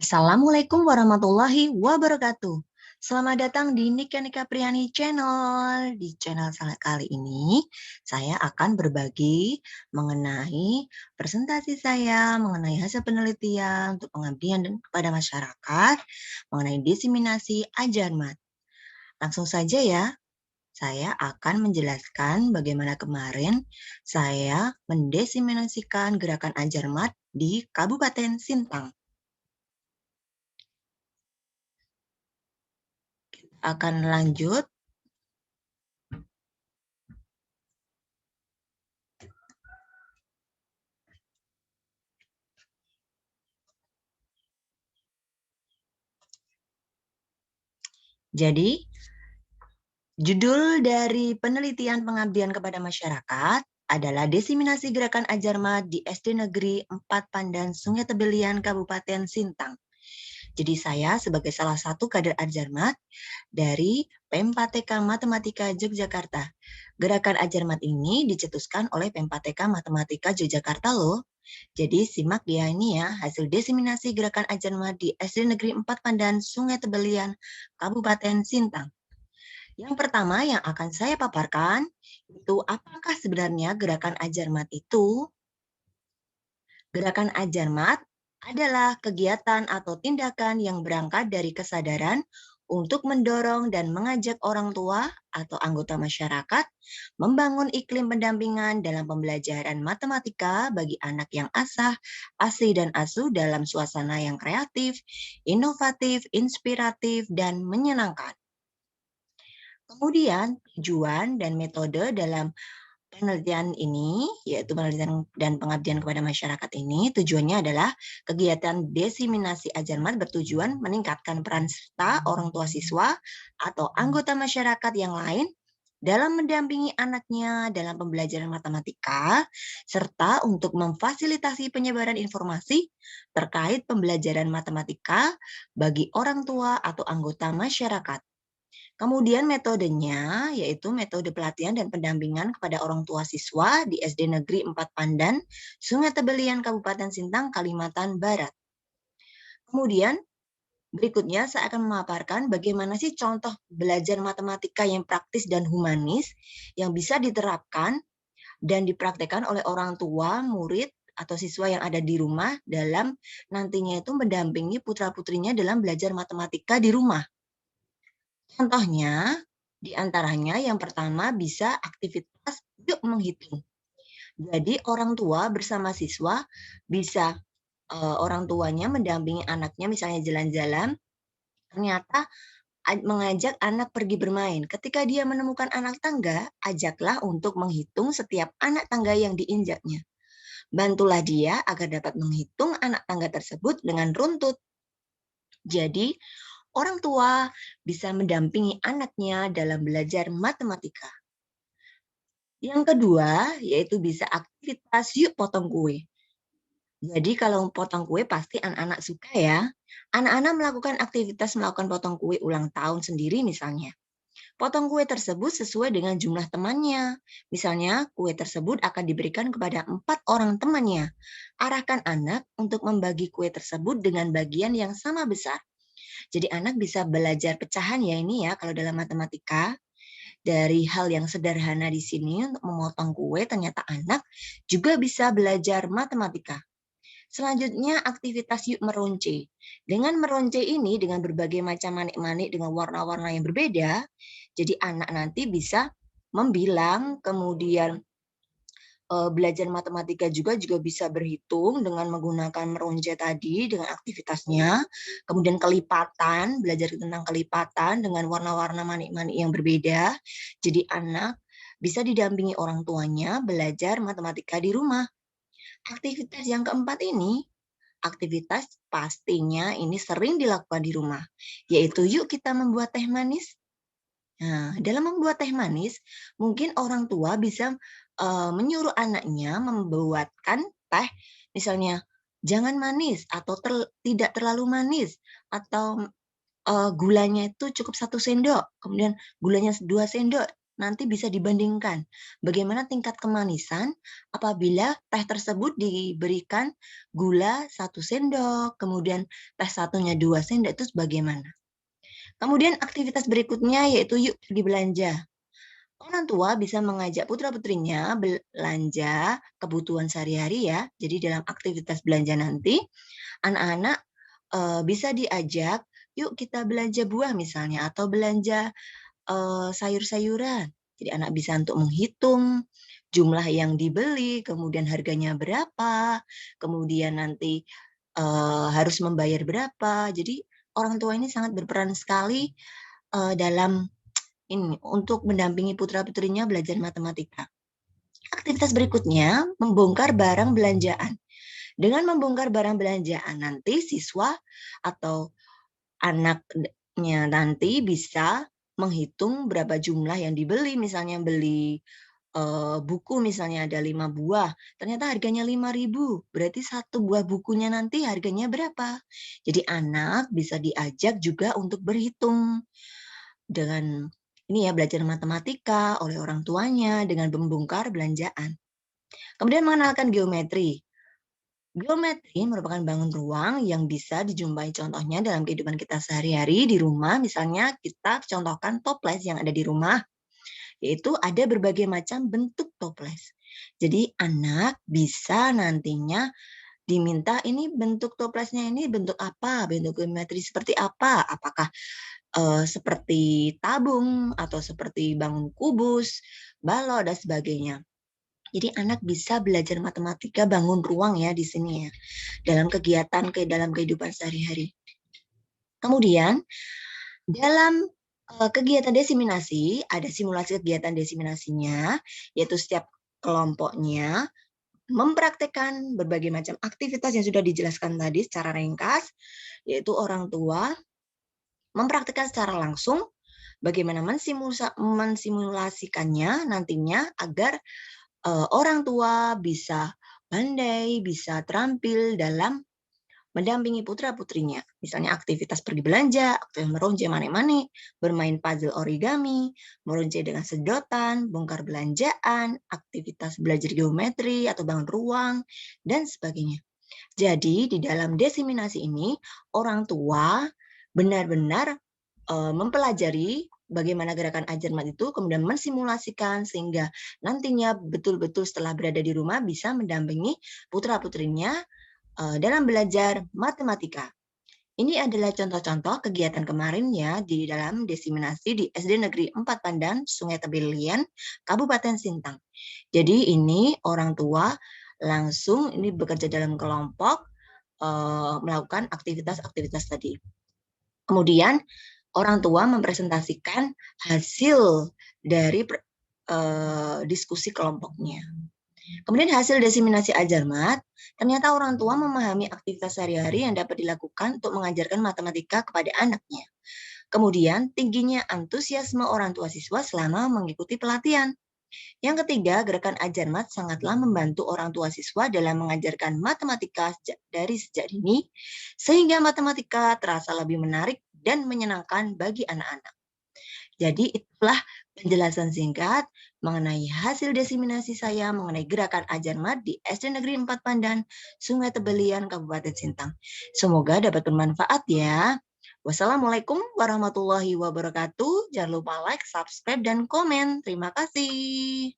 Assalamualaikum warahmatullahi wabarakatuh. Selamat datang di Nika Priani Channel. Di channel kali ini, saya akan berbagi mengenai presentasi saya, mengenai hasil penelitian untuk pengabdian dan kepada masyarakat, mengenai diseminasi ajar mat. Langsung saja ya, saya akan menjelaskan bagaimana kemarin saya mendiseminasikan gerakan ajar mat di Kabupaten Sintang. Akan lanjut. Jadi, judul dari penelitian pengabdian kepada masyarakat adalah Diseminasi Gerakan Ajar Mat di SD Negeri 4 Pandan, Sungai Tebelian, Kabupaten Sintang. Jadi saya sebagai salah satu kader Ajar Mat dari Pem4TK Matematika Yogyakarta. Gerakan Ajar Mat ini dicetuskan oleh Pem4TK Matematika Yogyakarta loh. Jadi simak ya ini ya, hasil diseminasi Gerakan Ajar Mat di SD Negeri 4 Pandan, Sungai Tebelian, Kabupaten Sintang. Yang pertama yang akan saya paparkan, itu apakah sebenarnya gerakan ajar mat itu? Gerakan ajar mat adalah kegiatan atau tindakan yang berangkat dari kesadaran untuk mendorong dan mengajak orang tua atau anggota masyarakat membangun iklim pendampingan dalam pembelajaran matematika bagi anak yang asih dan asuh dalam suasana yang kreatif, inovatif, inspiratif, dan menyenangkan. Kemudian tujuan dan metode dalam penelitian ini, yaitu penelitian dan pengabdian kepada masyarakat ini, tujuannya adalah kegiatan diseminasi ajar mat bertujuan meningkatkan peran serta orang tua siswa atau anggota masyarakat yang lain dalam mendampingi anaknya dalam pembelajaran matematika, serta untuk memfasilitasi penyebaran informasi terkait pembelajaran matematika bagi orang tua atau anggota masyarakat. Kemudian metodenya yaitu metode pelatihan dan pendampingan kepada orang tua siswa di SD Negeri 4 Pandan, Sungai Tebelian, Kabupaten Sintang, Kalimantan Barat. Kemudian berikutnya saya akan memaparkan bagaimana sih contoh belajar matematika yang praktis dan humanis yang bisa diterapkan dan dipraktekkan oleh orang tua, murid, atau siswa yang ada di rumah dalam nantinya itu mendampingi putra-putrinya dalam belajar matematika di rumah. Contohnya, di antaranya yang pertama bisa aktivitas yuk menghitung. Jadi orang tua bersama siswa bisa orang tuanya mendampingi anaknya misalnya jalan-jalan, ternyata mengajak anak pergi bermain. Ketika dia menemukan anak tangga, ajaklah untuk menghitung setiap anak tangga yang diinjaknya. Bantulah dia agar dapat menghitung anak tangga tersebut dengan runtut. Jadi, orang tua bisa mendampingi anaknya dalam belajar matematika. Yang kedua, yaitu bisa aktivitas yuk potong kue. Jadi kalau potong kue pasti anak-anak suka ya. Anak-anak melakukan aktivitas melakukan potong kue ulang tahun sendiri misalnya. Potong kue tersebut sesuai dengan jumlah temannya. Misalnya kue tersebut akan diberikan kepada 4 orang temannya. Arahkan anak untuk membagi kue tersebut dengan bagian yang sama besar. Jadi anak bisa belajar pecahan ya ini ya kalau dalam matematika. Dari hal yang sederhana di sini untuk memotong kue, ternyata anak juga bisa belajar matematika. Selanjutnya aktivitas yuk meronce. Dengan meronce ini dengan berbagai macam manik-manik dengan warna-warna yang berbeda, jadi anak nanti bisa membilang, kemudian belajar matematika juga bisa berhitung dengan menggunakan meronce tadi dengan aktivitasnya. Kemudian kelipatan, belajar tentang kelipatan dengan warna-warna manik-manik yang berbeda. Jadi anak bisa didampingi orang tuanya belajar matematika di rumah. Aktivitas yang keempat ini, aktivitas pastinya ini sering dilakukan di rumah, yaitu yuk kita membuat teh manis. Nah, dalam membuat teh manis, mungkin orang tua bisa menyuruh anaknya membuatkan teh, misalnya jangan manis atau tidak terlalu manis, atau gulanya itu cukup 1 sendok, kemudian gulanya 2 sendok, nanti bisa dibandingkan bagaimana tingkat kemanisan apabila teh tersebut diberikan gula 1 sendok, kemudian teh satunya 2 sendok, itu bagaimana. Kemudian aktivitas berikutnya yaitu yuk pergi belanja. Orang tua bisa mengajak putra-putrinya belanja kebutuhan sehari-hari ya. Jadi dalam aktivitas belanja nanti, anak-anak bisa diajak, yuk kita belanja buah misalnya, atau belanja sayur-sayuran. Jadi anak bisa untuk menghitung jumlah yang dibeli, kemudian harganya berapa, kemudian nanti harus membayar berapa. Jadi orang tua ini sangat berperan sekali dalam ini untuk mendampingi putra-putrinya belajar matematika. Aktivitas berikutnya, membongkar barang belanjaan. Dengan membongkar barang belanjaan nanti siswa atau anaknya nanti bisa menghitung berapa jumlah yang dibeli, misalnya beli buku misalnya ada 5 buah, ternyata harganya 5.000, berarti 1 buah bukunya nanti harganya berapa. Jadi anak bisa diajak juga untuk berhitung dengan ini ya, belajar matematika oleh orang tuanya dengan membongkar belanjaan. Kemudian mengenalkan geometri. Geometri merupakan bangun ruang yang bisa dijumpai contohnya dalam kehidupan kita sehari-hari di rumah. Misalnya kita contohkan toples yang ada di rumah, yaitu ada berbagai macam bentuk toples. Jadi anak bisa nantinya diminta ini bentuk toplesnya ini bentuk apa, bentuk geometri seperti apa, apakah seperti tabung atau seperti bangun kubus, balok dan sebagainya. Jadi anak bisa belajar matematika bangun ruang ya di sini ya, dalam kehidupan sehari-hari. Kemudian dalam kegiatan desiminasi, ada simulasi kegiatan desiminasinya, yaitu setiap kelompoknya mempraktekkan berbagai macam aktivitas yang sudah dijelaskan tadi secara ringkas, yaitu orang tua mempraktikkan secara langsung bagaimana mensimulasikannya nantinya agar orang tua bisa pandai, bisa terampil dalam mendampingi putra-putrinya. Misalnya aktivitas pergi belanja, aktivitas meronce mane-mane, bermain puzzle origami, meronce dengan sedotan, bongkar belanjaan, aktivitas belajar geometri atau bangun ruang, dan sebagainya. Jadi di dalam desiminasi ini, orang tua benar-benar mempelajari bagaimana gerakan ajar mat itu, kemudian mensimulasikan sehingga nantinya betul-betul setelah berada di rumah bisa mendampingi putra-putrinya dalam belajar matematika. Ini adalah contoh-contoh kegiatan kemarin ya di dalam desiminasi di SD Negeri 4 Pandan, Sungai Tebelian, Kabupaten Sintang. Jadi ini orang tua langsung ini bekerja dalam kelompok melakukan aktivitas-aktivitas tadi. Kemudian orang tua mempresentasikan hasil dari diskusi kelompoknya. Kemudian hasil desiminasi ajarmat, ternyata orang tua memahami aktivitas sehari-hari yang dapat dilakukan untuk mengajarkan matematika kepada anaknya. Kemudian tingginya antusiasme orang tua siswa selama mengikuti pelatihan. Yang ketiga, gerakan ajarmat sangatlah membantu orang tua siswa dalam mengajarkan matematika dari sejak dini, sehingga matematika terasa lebih menarik dan menyenangkan bagi anak-anak. Jadi itulah penjelasan singkat mengenai hasil desiminasi saya mengenai gerakan ajarmat di SD Negeri 4 Pandan, Sungai Tebelian, Kabupaten Sintang. Semoga dapat bermanfaat ya. Wassalamualaikum warahmatullahi wabarakatuh. Jangan lupa like, subscribe, dan komen. Terima kasih.